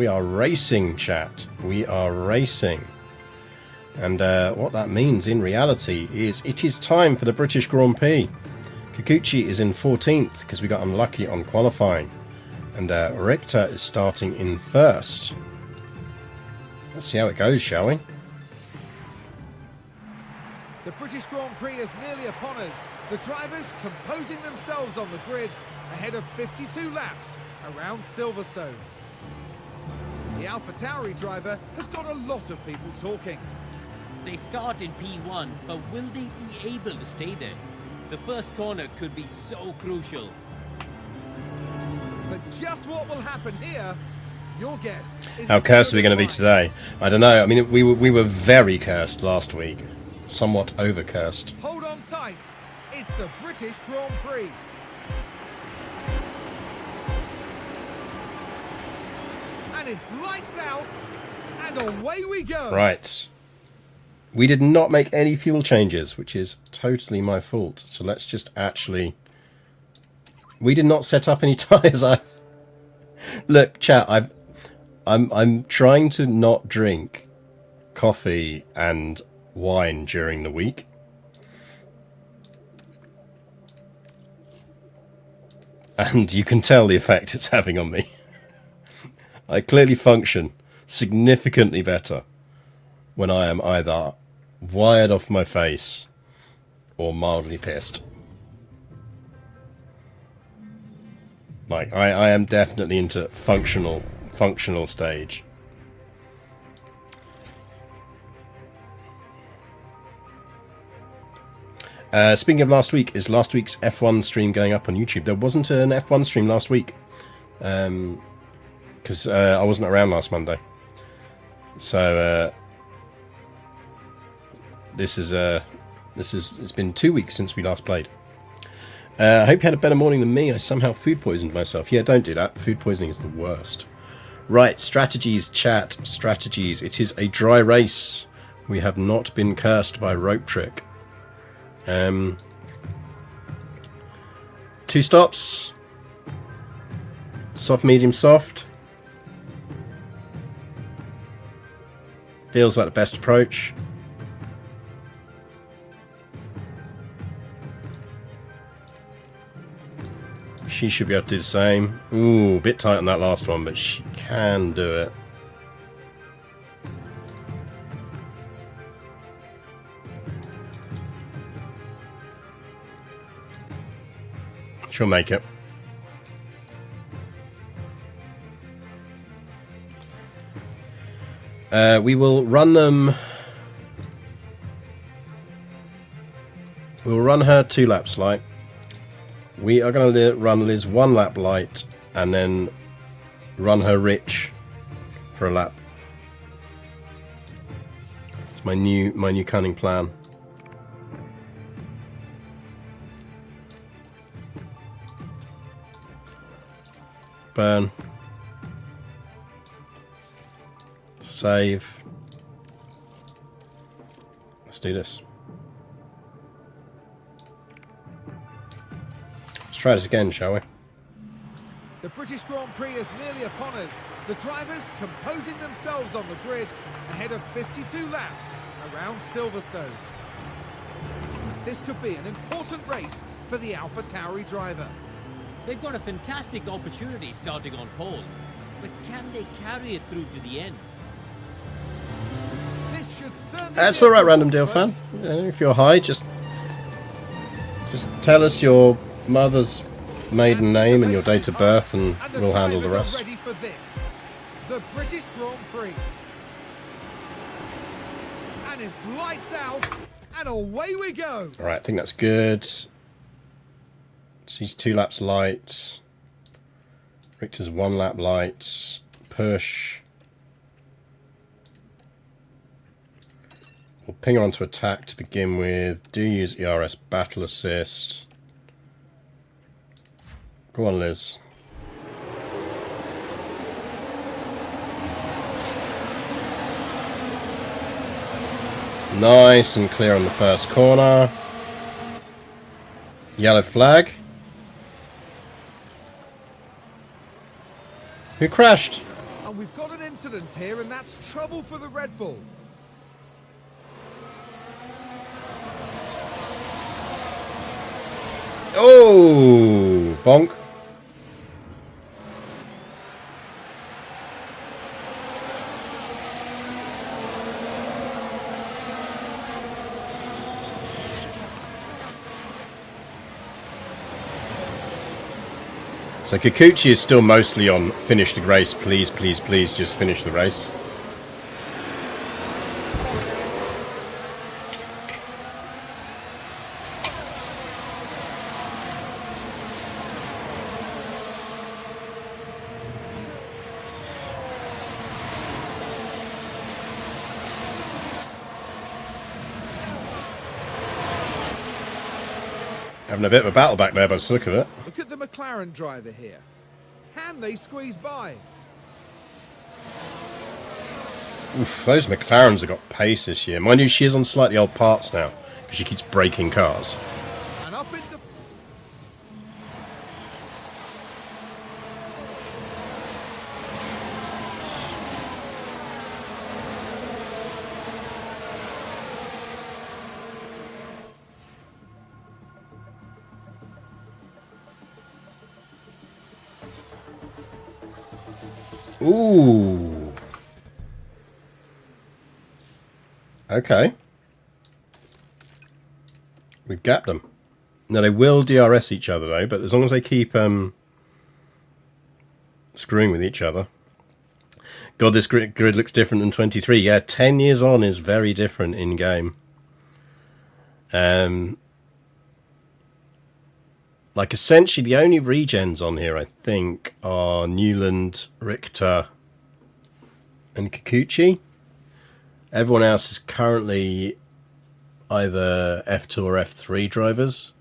We are racing, chat. We are racing. And what that means in reality is it is time for the British Grand Prix. Kikuchi is in 14th because we got unlucky on qualifying. And Richter is starting in 1st. Let's see how it goes, shall we? The British Grand Prix is nearly upon us. The drivers composing themselves on the grid ahead of 52 laps around Silverstone. The AlphaTauri driver has got a lot of people talking. They start in P1, but will they be able to stay there? The first corner could be so crucial. But just what will happen here? Your guess is how cursed are we going to be today? I don't know. I mean, we were very cursed last week. Somewhat over cursed. Hold on tight. It's the British Grand Prix. And it's lights out, and away we go. Right. We did not make any fuel changes, which is totally my fault. So let's just actually... We did not set up any tyres. Look, chat, I'm trying to not drink coffee and wine during the week. And you can tell the effect it's having on me. I clearly function significantly better when I am either wired off my face or mildly pissed. Like, I am definitely into functional stage. Speaking of last week, is last week's F1 stream going up on YouTube? There wasn't an F1 stream last week. Because I wasn't around last Monday. So it's been 2 weeks since we last played. I hope you had a better morning than me. I somehow food poisoned myself. Yeah, don't do that. Food poisoning is the worst. Right, strategies, chat, strategies. It is a dry race. We have not been cursed by rope trick. 2 stops. Soft, medium, soft. Feels like the best approach. She should be able to do the same. Ooh, a bit tight on that last one, but she can do it. She'll make it. We will run them. We'll run her 2 laps light. We are going to run Liz 1 lap light and then run her rich for a lap. It's my new cunning plan. Burn. Save. Let's do this. Let's try this again, shall we? The British Grand Prix is nearly upon us. The drivers composing themselves on the grid ahead of 52 laps around Silverstone. This could be an important race for the AlphaTauri driver. They've got a fantastic opportunity starting on pole, but can they carry it through to the end? This should certainly That's all right, random deal fan. If you're high, just tell us your mother's maiden name and your date of birth, and we'll handle the rest. Ready for this, the British Grand Prix, and it's lights out, and away we go. All right, I think that's good. She's 2 laps light. Richter's 1 lap light. Push. We'll ping her onto attack to begin with. Do use ERS battle assist. Go on, Liz. Nice and clear on the first corner. Yellow flag. Who crashed? A And we've got an incident here, and that's trouble for the Red Bull. Oh, bonk. So Kikuchi is still mostly on finish the race, please, please, please just finish the race. Having a bit of a battle back there by the look of it. Look at the McLaren driver here. Can they squeeze by? Oof, those McLarens have got pace this year. Mind you, she is on slightly old parts now, because she keeps breaking cars. And up into... Ooh. Okay. We've gapped them. Now they will DRS each other though, but as long as they keep screwing with each other. God, this grid looks different than 23. Yeah, 10 years on is very different in game. Like, essentially, the only regens on here, I think, are Newland, Richter, and Kikuchi. Everyone else is currently either F2 or F3 drivers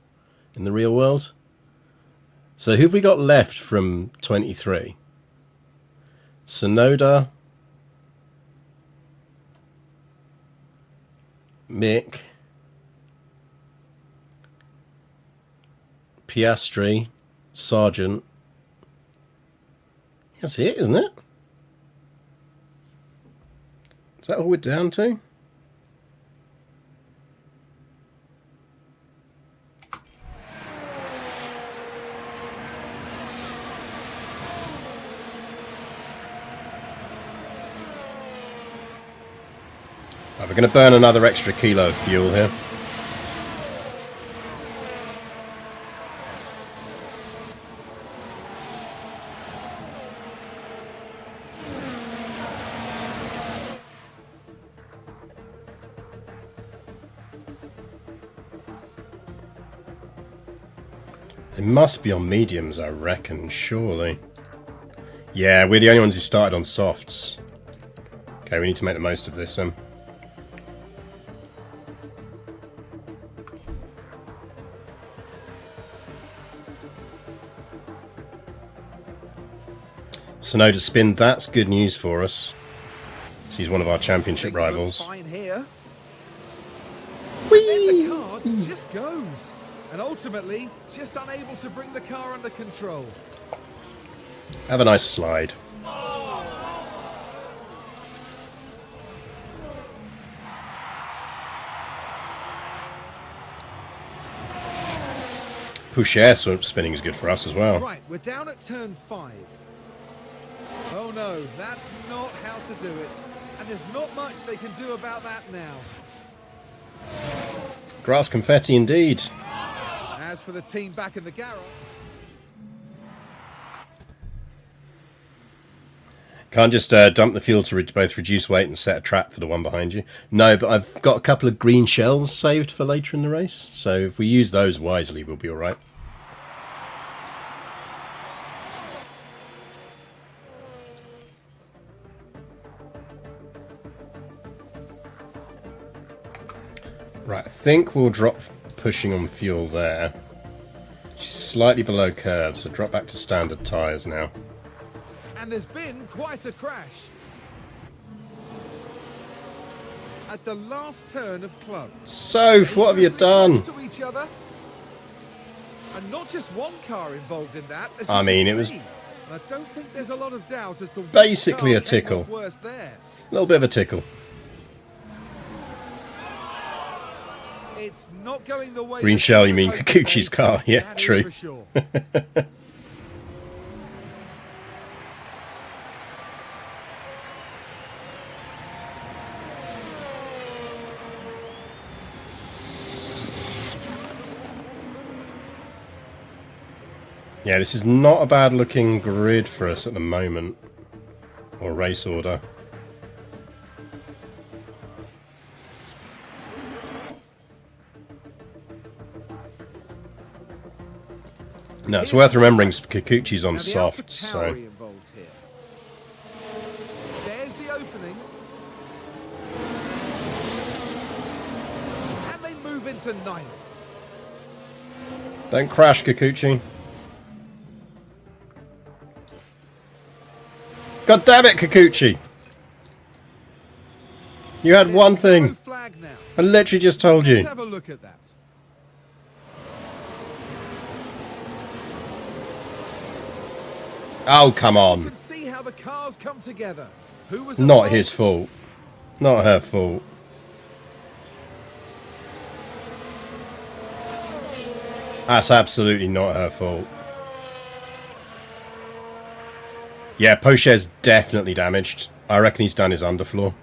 in the real world. So who have we got left from 23? Sonoda, Mick, Piastri, Sargent. That's it, isn't it? Is that all we're down to? Right, we're going to burn another extra kilo of fuel here. It must be on mediums, I reckon, surely. Yeah, we're the only ones who started on softs. Okay, we need to make the most of this. Sonoda spin, that's good news for us. He's one of our championship rivals. Fine here. Then the car just goes. And ultimately, just unable to bring the car under control. Have a nice slide. Push air spinning is good for us as well. Right, we're down at turn 5. Oh no, that's not how to do it. And there's not much they can do about that now. Grass confetti indeed. As for the team back in the garage... Can't just dump the fuel to both reduce weight and set a trap for the one behind you. No, but I've got a couple of green shells saved for later in the race. So if we use those wisely, we'll be alright. Right, I think we'll drop pushing on fuel there. She's slightly below curve, so drop back to standard tyres now. And there's been quite a crash. At the last turn of club. Soph, what have you done? To each other. And not just one car involved in that. As I mean, you it can was see. I don't think there's a lot of doubt as to which Basically car a came tickle. off worse there. A little bit of a tickle. It's not going the way Green the shell, team you mean had hoped Kikuchi's for, car? Yeah, that is true. for sure. Yeah, this is not a bad looking grid for us at the moment. Or race order. No, it's worth remembering Kikuchi's on Now, the soft, so... AlphaTauri involved here. There's the opening. And they move into ninth. Don't crash, Kikuchi. God damn it, Kikuchi! You had one thing. Yellow flag now. I literally just told Let's you. have a look at that. Oh, come You on. can see how the cars come together. Who was at Not fault? his fault. Not her fault. That's absolutely not her fault. Yeah, Pocher's definitely damaged. I reckon he's done his underfloor.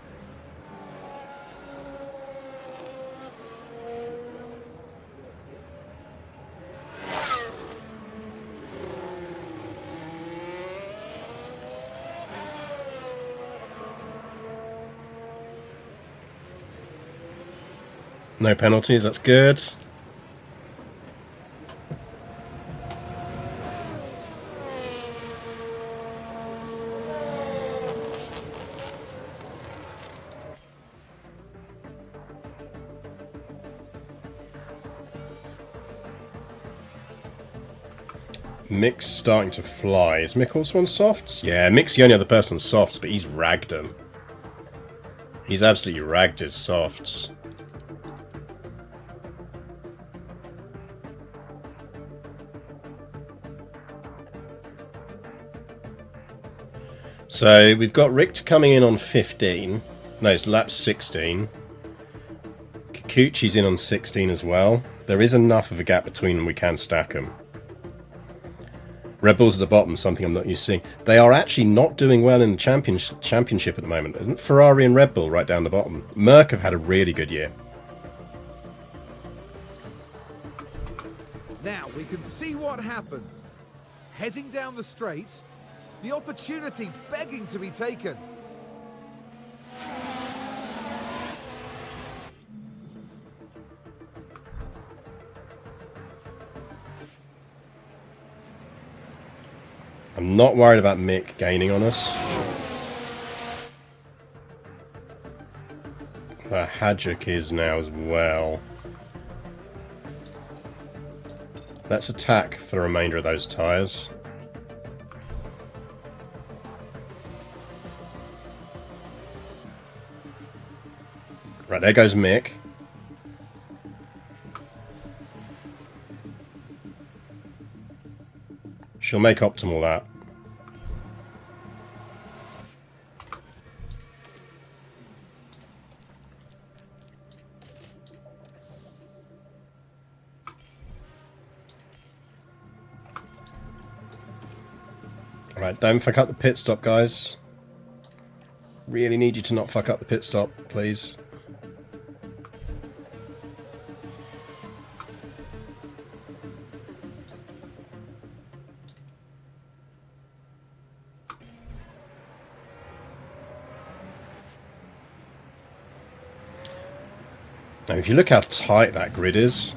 No penalties, that's good. Mick's starting to fly. Is Mick also on softs? Yeah, Mick's the only other person on softs, but he's ragged them. He's absolutely ragged his softs. So we've got Richter coming in on 15. No, it's lap 16. Kikuchi's in on 16 as well. There is enough of a gap between them, we can stack them. Red Bull's at the bottom, something I'm not used to seeing. They are actually not doing well in the championship at the moment. Isn't Ferrari and Red Bull right down the bottom? Merc have had a really good year. Now we can see what happened. Heading down the straight, the opportunity begging to be taken. I'm not worried about Mick gaining on us. Hadjuk is now as well. Let's attack for the remainder of those tyres. Right, there goes Mick. She'll make optimal that. Alright, don't fuck up the pit stop, guys. Really need you to not fuck up the pit stop, please. Now, if you look how tight that grid is,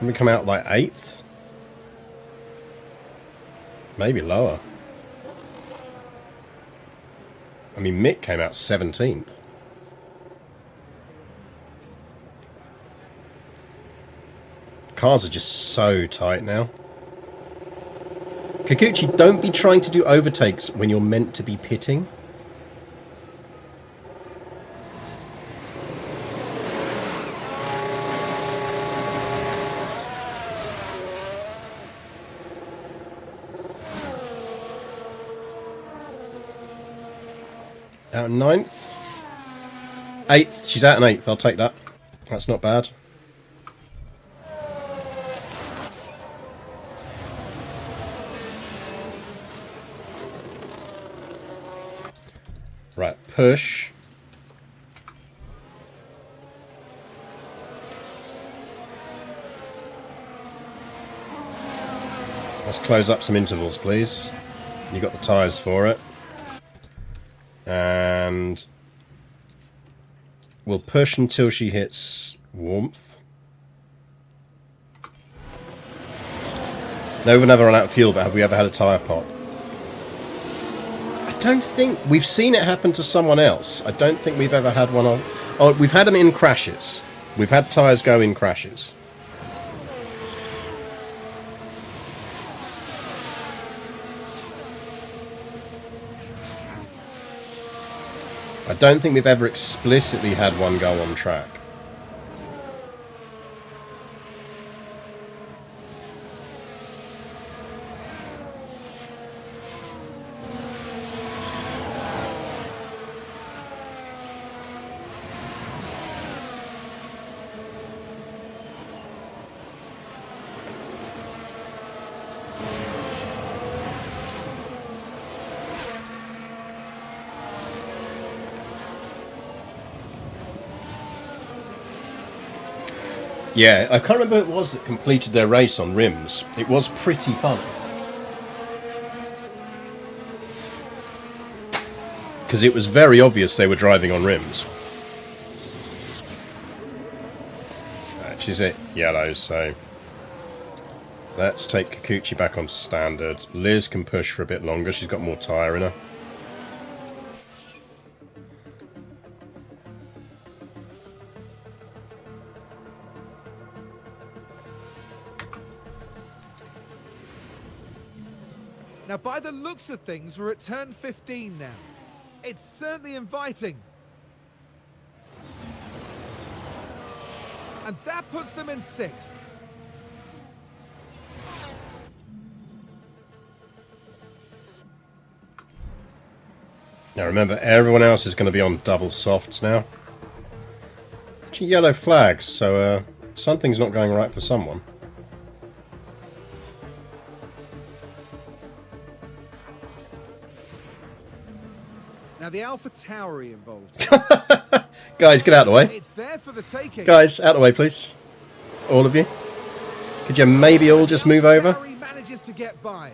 we come out like 8th, maybe lower. I mean, Mick came out 17th. Cars are just so tight now. Kikuchi, don't be trying to do overtakes when you're meant to be pitting. Out in 9th. 8th. She's out in 8th. I'll take that. That's not bad. Right, push. Let's close up some intervals, please. You got the tyres for it. And we'll push until she hits warmth. No, we've never run out of fuel, but have we ever had a tyre pop? I don't think... We've seen it happen to someone else. I don't think we've ever had one on... Oh, we've had them in crashes. We've had tyres go in crashes. I don't think we've ever explicitly had one go on track. Yeah, I can't remember who it was that completed their race on rims. It was pretty fun. Because it was very obvious they were driving on rims. She's at yellow, so... Let's take Kikuchi back onto standard. Liz can push for a bit longer. She's got more tyre in her. Now, by the looks of things, we're at turn 15 now. It's certainly inviting. And that puts them in 6th. Now remember, everyone else is going to be on double softs now. Actually, yellow flags, so something's not going right for someone. Now the Alpha Tauri involved. Guys, get out of the way. It's there for the taking. Guys, out of the way, please. All of you. Could you maybe all just move over? Tauri manages to get by.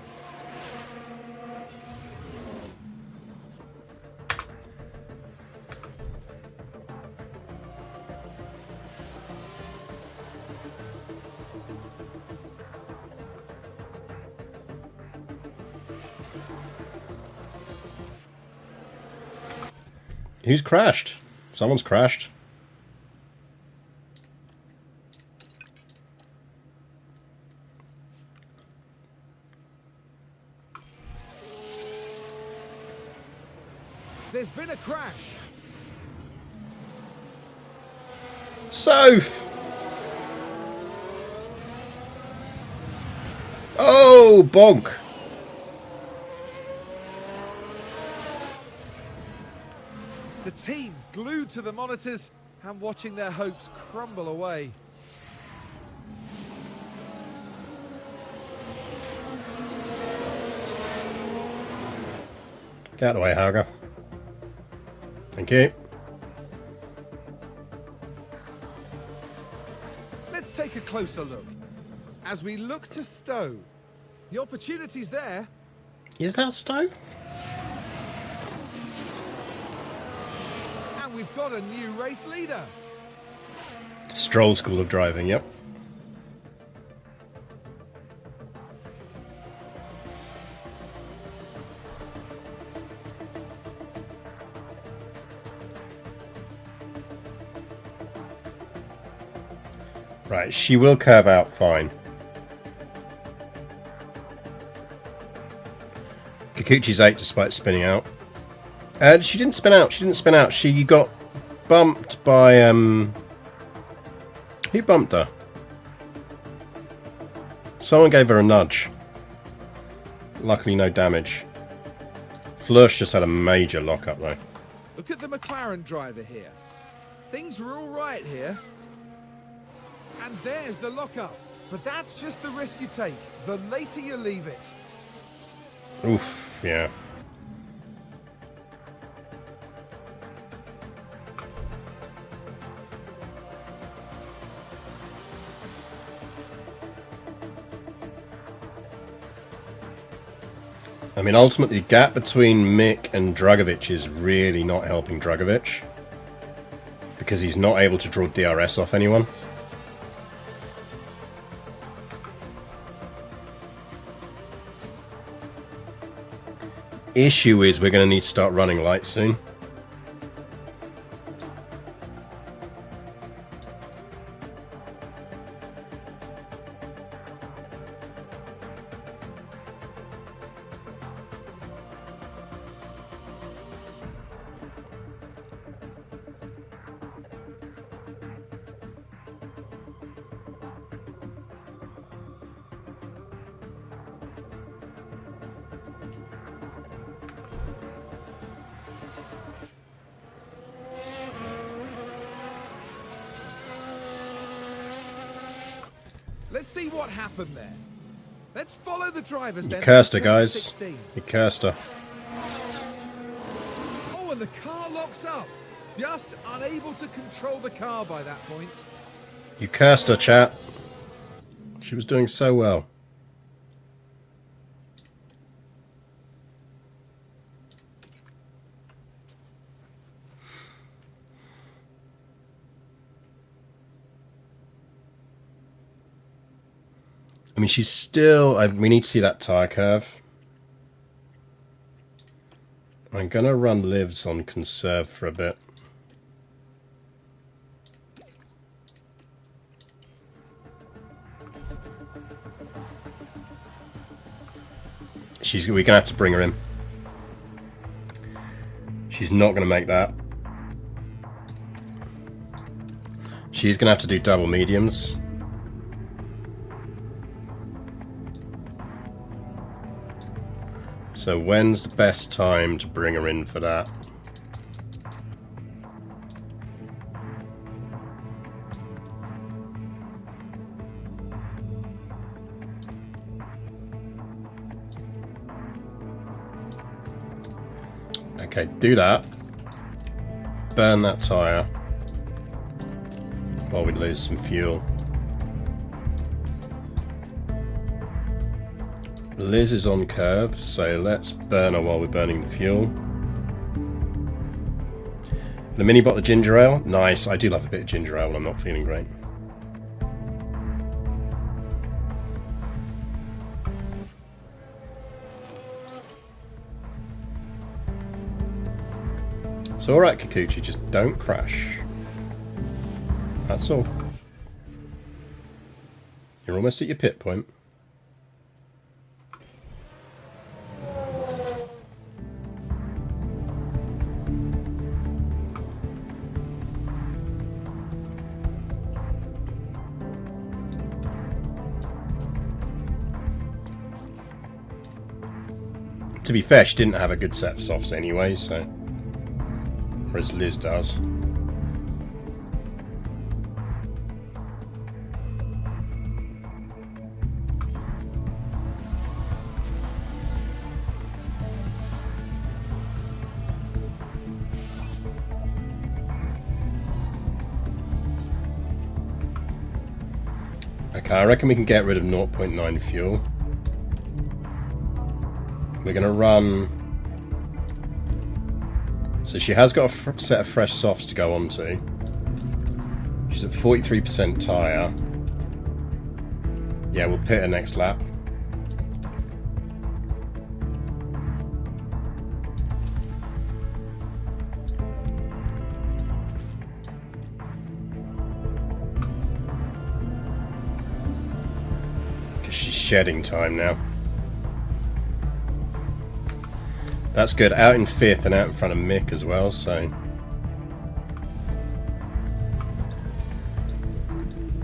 Who's crashed? Someone's crashed. There's been a crash. Soph! Oh, bonk! The team glued to the monitors and watching their hopes crumble away. Get out of the way, Hauger. Thank you. Let's take a closer look. As we look to Stowe, the opportunity's there. Is that Stowe? And we've got a new race leader. Stroll School of Driving, yep. Right, she will curve out fine. Kikuchi's 8 despite spinning out. She didn't spin out. She didn't spin out. She got bumped by... Who bumped her? Someone gave her a nudge. Luckily no damage. Flursh just had a major lock-up though. Look at the McLaren driver here. Things were all right here. And there's the lockup. But that's just the risk you take. The later you leave it. Oof, yeah. I mean, ultimately, the gap between Mick and Dragovic is really not helping Dragovic, because he's not able to draw DRS off anyone. Issue is we're going to need to start running light soon. Let's see what happened there. Let's follow the drivers then. You cursed her, to turn guys. 16. You cursed her. Oh, and the car locks up. Just unable to control the car by that point. You cursed her, chat. She was doing so well. I mean, she's still... we need to see that tyre curve. I'm going to run livs on conserve for a bit. We're going to have to bring her in. She's not going to make that. She's going to have to do double mediums. So when's the best time to bring her in for that? Okay, do that. Burn that tyre while we lose some fuel. Liz is on curves, so let's burn her while we're burning the fuel. And a mini bottle of ginger ale. Nice, I do love a bit of ginger ale when I'm not feeling great. It's alright, Kikuchi, just don't crash. That's all. You're almost at your pit point. To be fair, she didn't have a good set of softs anyway, so... Whereas Liz does. Okay, I reckon we can get rid of 0.9 fuel. We're going to run... So she has got a set of fresh softs to go on to. She's at 43% tyre. Yeah, we'll pit her next lap. Because she's shedding time now. That's good. Out in 5th and out in front of Mick as well, so...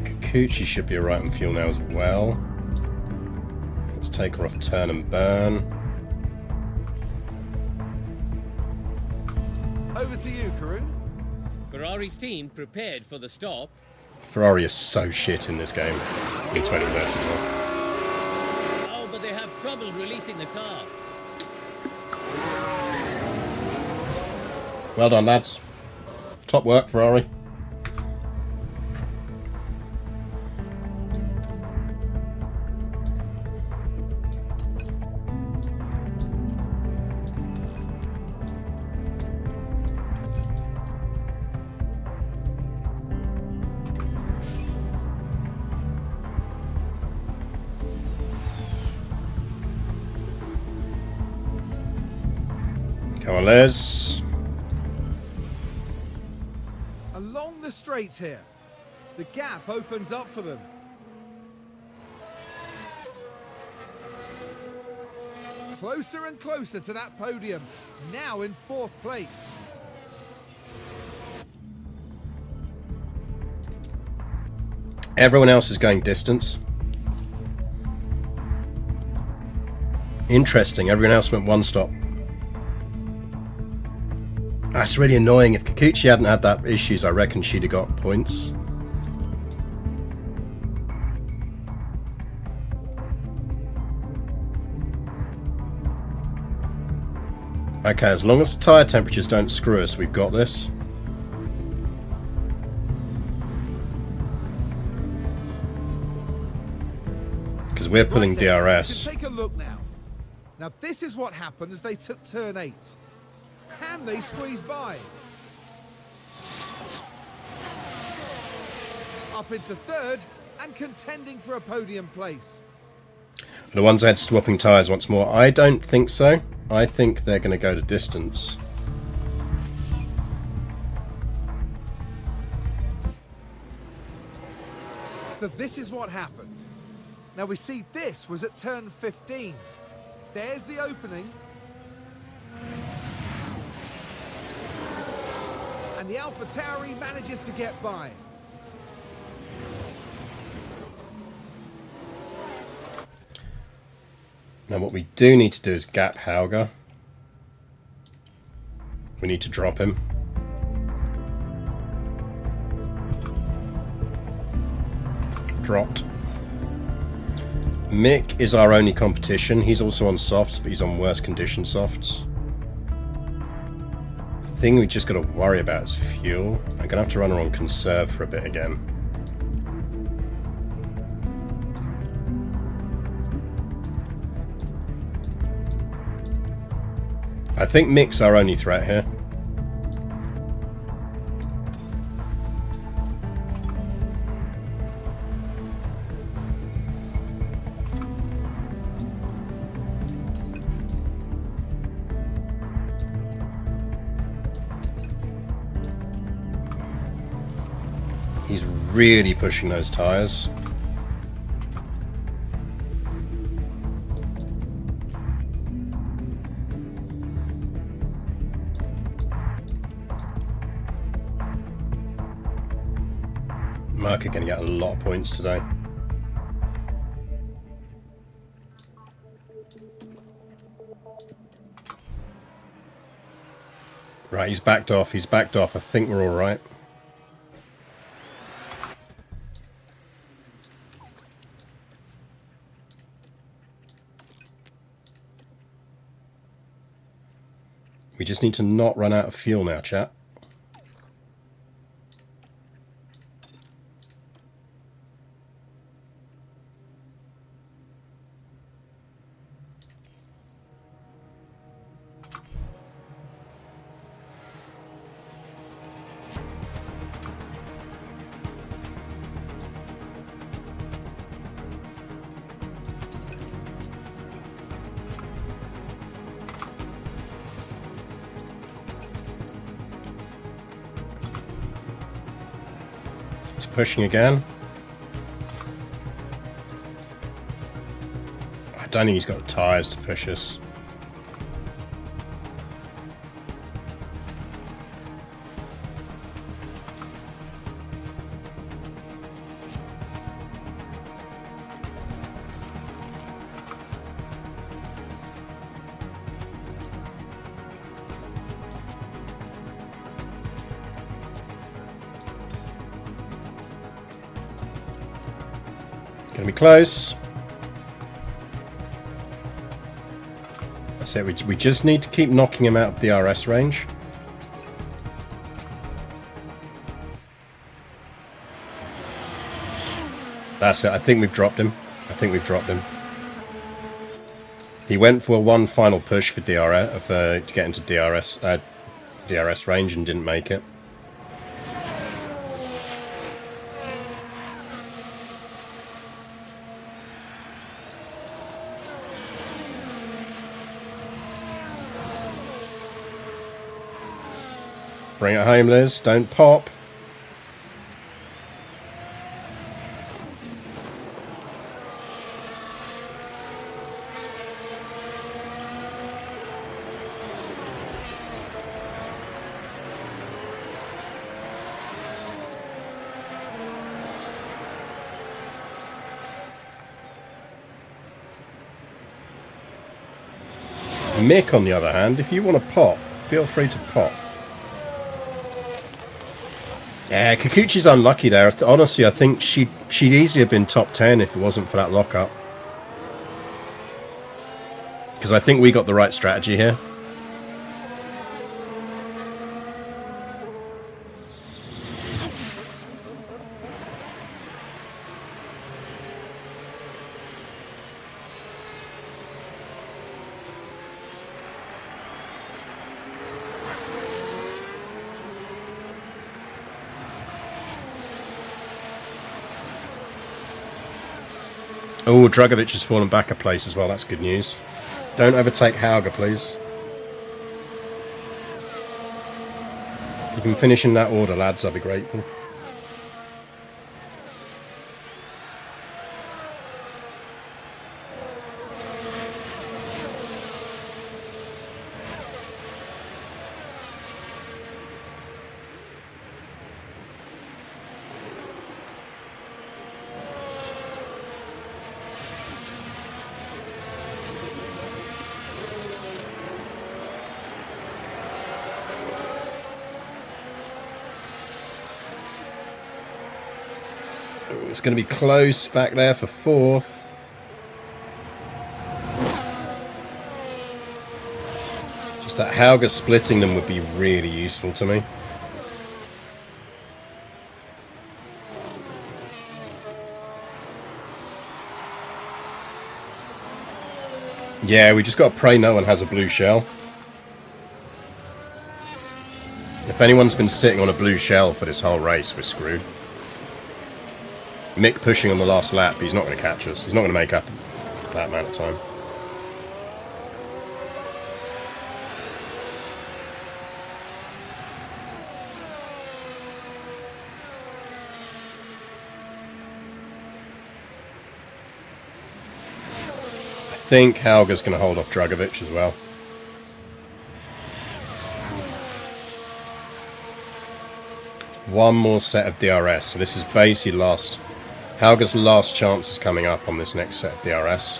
Kikuchi should be alright on fuel now as well. Let's take her off turn and burn. Oh over to you, Karun. Ferrari's team prepared for the stop. Ferrari is so shit in this game in 2031. Oh, but they have trouble releasing the car. Well done, lads. Top work, Ferrari. Come on, Les. Along the straight here. The gap opens up for them. Closer and closer to that podium. Now in 4th place. Everyone else is going distance. Interesting, everyone else went one stop. That's really annoying. If Kikuchi hadn't had that issues, I reckon she'd have got points. Okay, as long as the tyre temperatures don't screw us, we've got this. Because we're pulling DRS. Take a look now. Now this is what happened as they took turn 8. Can they squeeze by? Up into 3rd and contending for a podium place. The ones ahead swapping tyres once more. I don't think so. I think they're going to go to distance. But this is what happened. Now we see this was at turn 15. There's the opening. And the AlphaTauri manages to get by. Now what we do need to do is gap Hauger. We need to drop him. Dropped. Mick is our only competition. He's also on softs, but he's on worse condition softs. The thing we just got to worry about is fuel. I'm going to have to run her on conserve for a bit again. I think Mick's our only threat here. He's really pushing those tyres. Merc are going to get a lot of points today. Right, he's backed off. He's backed off. I think we're all right. We just need to not run out of fuel now, chat. Pushing again. I don't think he's got the tyres to push us. Gonna be close. That's it. We just need to keep knocking him out of DRS range. That's it. I think we've dropped him. He went for one final push for DRS to get into DRS range and didn't make it. Bring it home, Liz. Don't pop. Mick, on the other hand, if you want to pop, feel free to pop. Yeah, Kikuchi's unlucky there. Honestly, I think she'd easily have been top 10 if it wasn't for that lockup. Because I think we got the right strategy here. Oh, Dragovic has fallen back a place as well. That's good news. Don't overtake Hauger, please. If you can finish in that order, lads, I'll be grateful. It's going to be close back there for fourth. Just that Hauger splitting them would be really useful to me. Yeah, we just got to pray no one has a blue shell. If anyone's been sitting on a blue shell for this whole race, we're screwed. Mick pushing on the last lap, but he's not going to catch us. He's not going to make up that amount of time. I think Hauger's going to hold off Dragovic as well. One more set of DRS, so this is basically last. Hauger's last chance is coming up on this next set of DRS.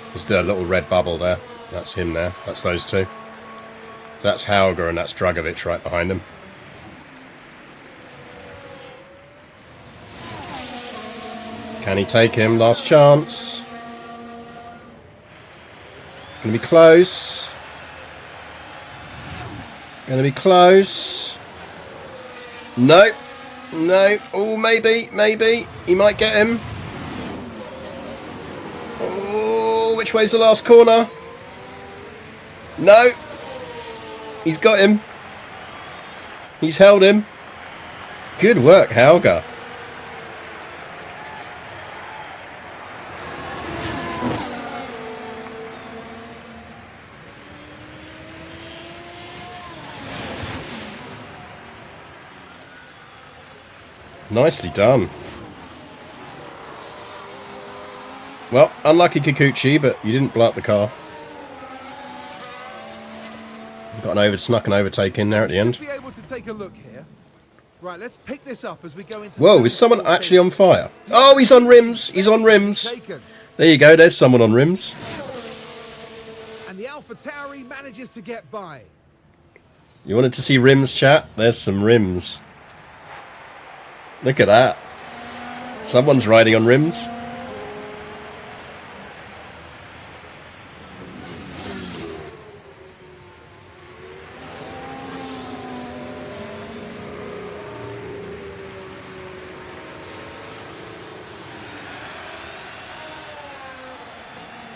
There's the little red bubble there. That's him there. That's those two. That's Hauger and that's Dragovic right behind him. Can he take him? Last chance. It's going to be close. Going to be close. Nope. No. Oh, maybe. He might get him. Oh, which way's the last corner? No. He's got him. He's held him. Good work, Hauger. Nicely done. Well, unlucky Kikuchi, but you didn't blow up the car. Snuck an overtake in there at the end. Be able to take a look here. Right, let's pick this up as we go into. Whoa, is someone actually on fire? Oh, he's on rims. He's on rims. There you go. There's someone on rims. And the AlphaTauri manages to get by. You wanted to see rims, chat? There's some rims. Look at that. Someone's riding on rims.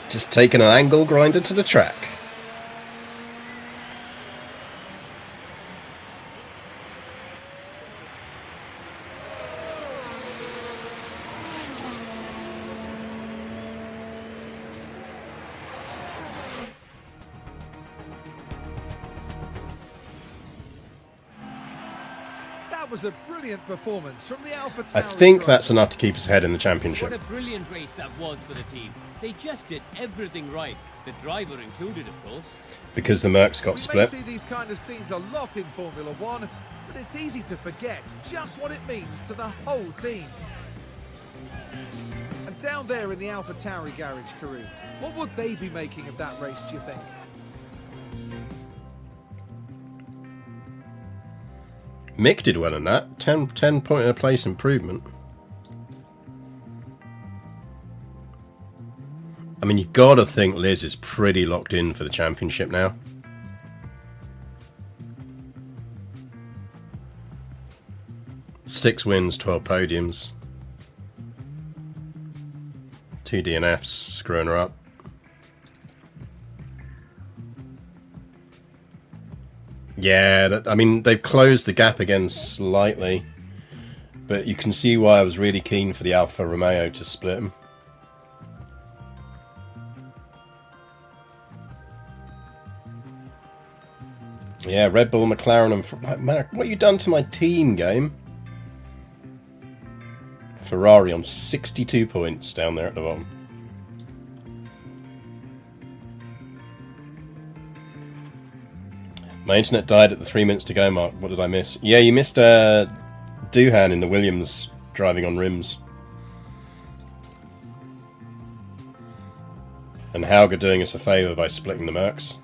Just taking an angle grinder to the track. That was a brilliant performance from the Alpha I Tauri think driver. that's enough to keep us ahead in the What championship. a brilliant race that was for the team. They just did everything right. The driver included, of course. Because the Mercs got We split. may see these kind of scenes a lot in Formula One, but it's easy to forget just what it means to the whole team. And down there in the Alpha Tauri garage, Karu, what would they be making of that race, do you think? Mick did well in that. 10 point in a place improvement. I mean, you gotta think Liz is pretty locked in for the championship now. Six wins, 12 podiums. 2 DNFs, screwing her up. Yeah, I mean, they've closed the gap again slightly. But you can see why I was really keen for the Alfa Romeo to split them. Yeah, Red Bull, McLaren, and man, what you done to my team, game? Ferrari on 62 points down there at the bottom. My internet died at the 3 minutes to go mark. What did I miss? Yeah, you missed Doohan in the Williams driving on rims. And Hauger doing us a favour by splitting the Mercs.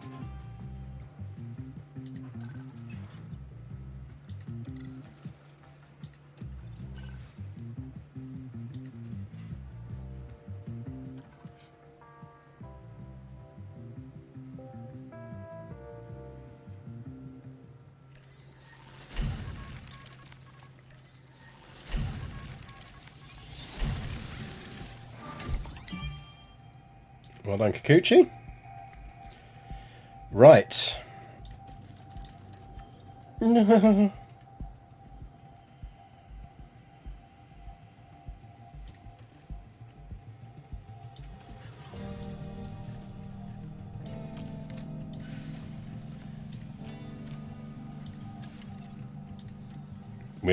Well done, Kikuchi. Right. We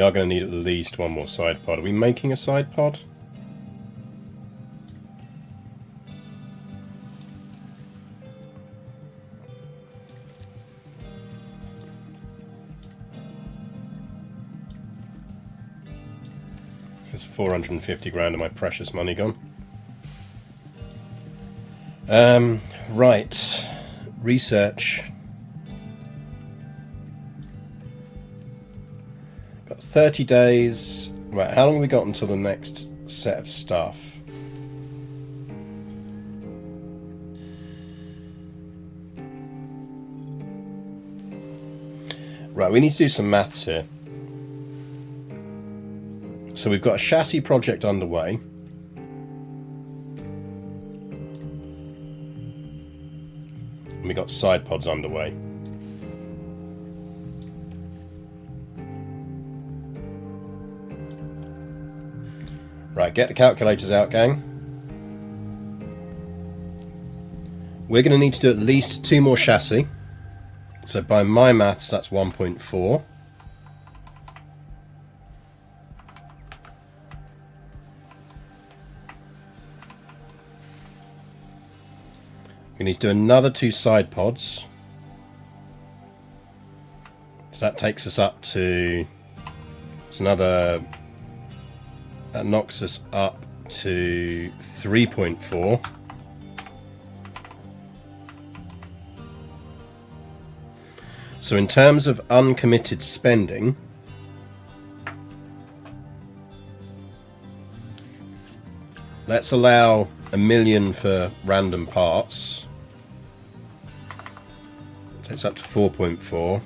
are going to need at least one more side pod. Are we making a side pod? There's 450 grand of my precious money gone. Right. Research. Got 30 days. Right, how long have we got until the next set of stuff? Right, we need to do some maths here. So we've got a chassis project underway. And we got side pods underway. Right, get the calculators out, gang. We're going to need to do at least 2 more chassis. So by my maths, that's 1.4. We need to do another 2 side pods. So that takes us up to... It's another... That knocks us up to 3.4. So in terms of uncommitted spending... Let's allow $1 million for random parts. Takes up to 4.4.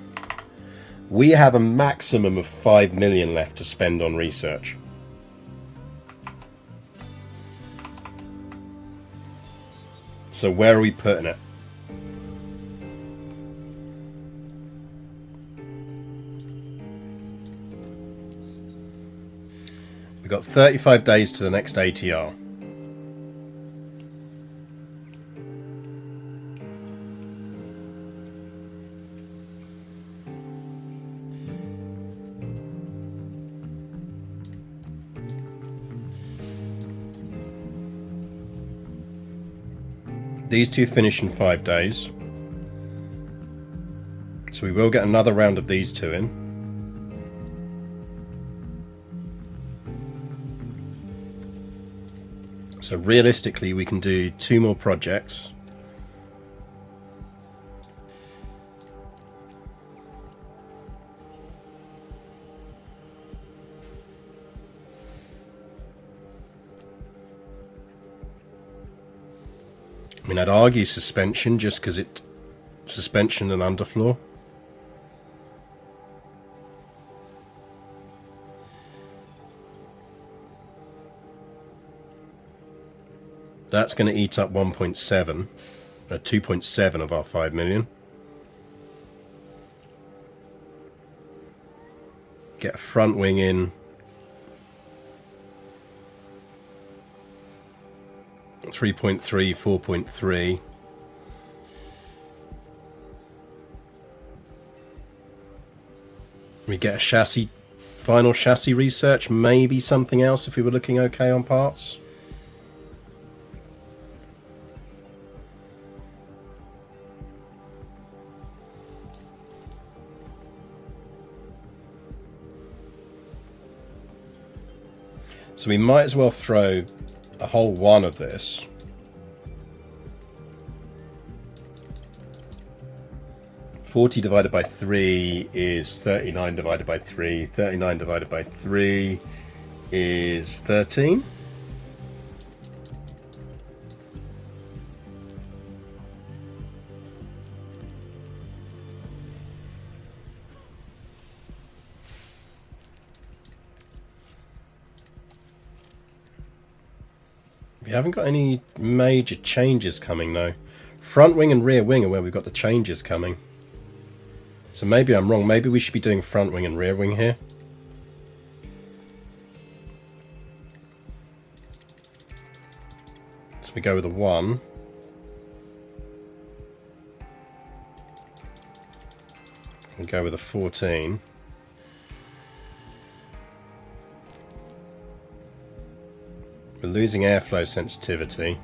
We have a maximum of 5 million left to spend on research. So where are we putting it? We've got 35 days to the next ATR. These two finish in 5 days. So we will get another round of these two in. So realistically we can do 2 more projects. I mean, I'd argue suspension just because it suspension and underfloor. That's going to eat up 1.7, 2.7 of our 5 million. Get a front wing in. 3.3, 4.3. We get a chassis, final chassis research, maybe something else if we were looking okay on parts. So we might as well throw a whole one of this. $40 divided by 3 is 39 divided by 3. 39 divided by 3 is 13. We haven't got any major changes coming though. Front wing and rear wing are where we've got the changes coming. So maybe I'm wrong. Maybe we should be doing front wing and rear wing here. So we go with a 1. And go with a 14. We're losing airflow sensitivity.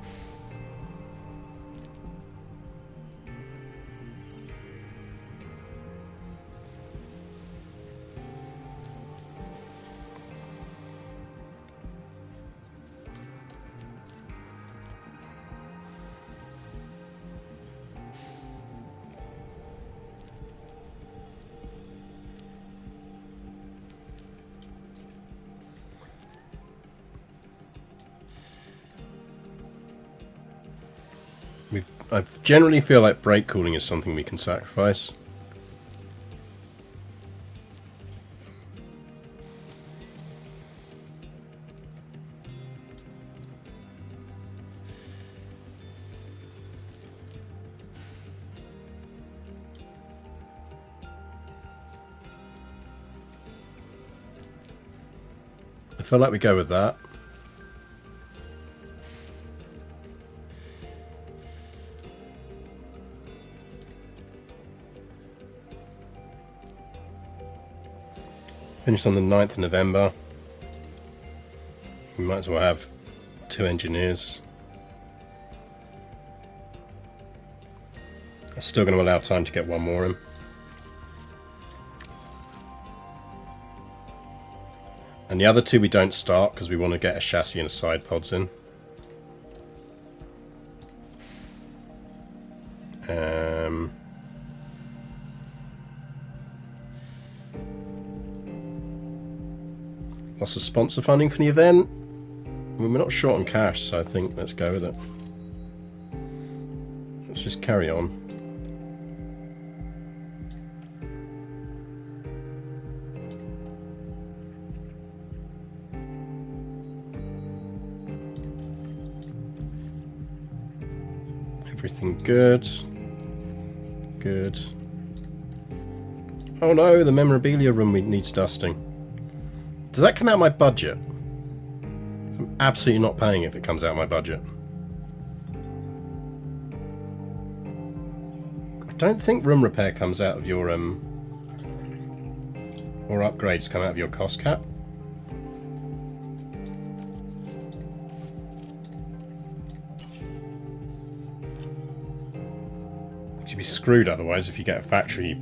I generally feel like brake cooling is something we can sacrifice. I feel like we go with that. Finished on the 9th of November. We might as well have 2 engineers. I'm still going to allow time to get 1 more in. And the other 2 we don't start because we want to get a chassis and a side pods in. Lots of sponsor funding for the event. I mean, we're not short on cash, so I think let's go with it. Let's just carry on. Everything good. Good. Oh no, the memorabilia room needs dusting. Does that come out of my budget? I'm absolutely not paying if it comes out of my budget. I don't think room repair comes out of your or upgrades come out of your cost cap. You'd be screwed otherwise if you get a factory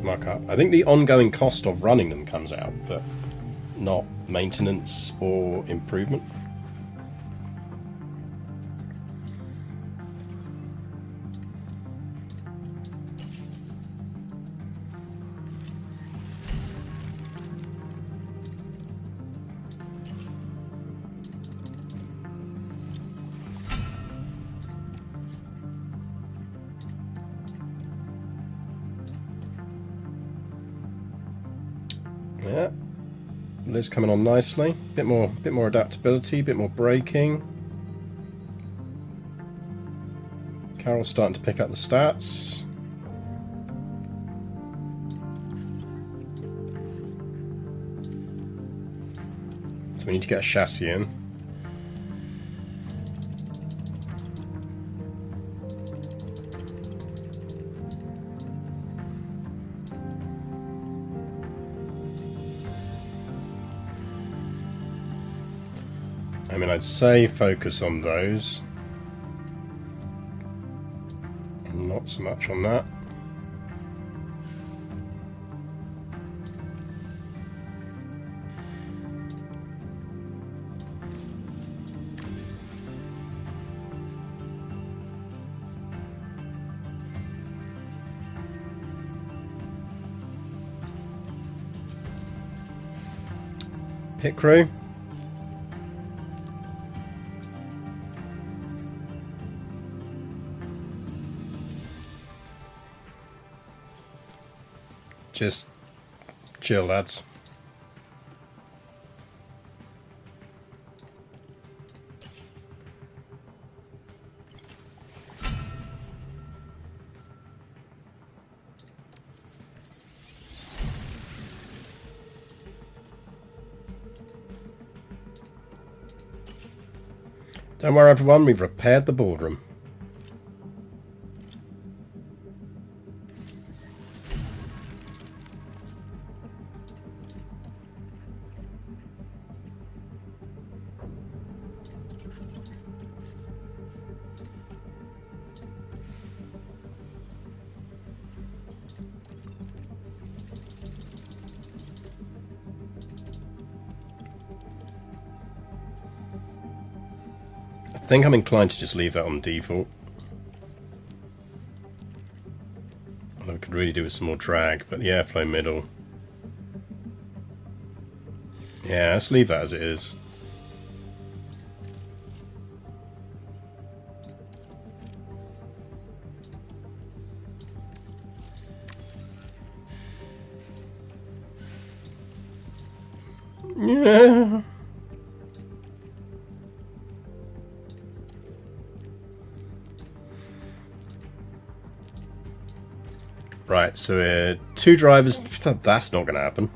markup. I think the ongoing cost of running them comes out, but not maintenance or improvement. Yeah, Liz coming on nicely. Bit more adaptability, bit more braking. Carol's starting to pick up the stats. So we need to get a chassis in. I mean, I'd say focus on those. Not so much on that. Pit crew. Just chill, lads. Don't worry, everyone, we've repaired the boardroom. I think I'm inclined to just leave that on default. Although we could really do with some more drag, but the airflow middle. Yeah, let's leave that as it is. Yeah. Right, so two drivers. That's not going to happen.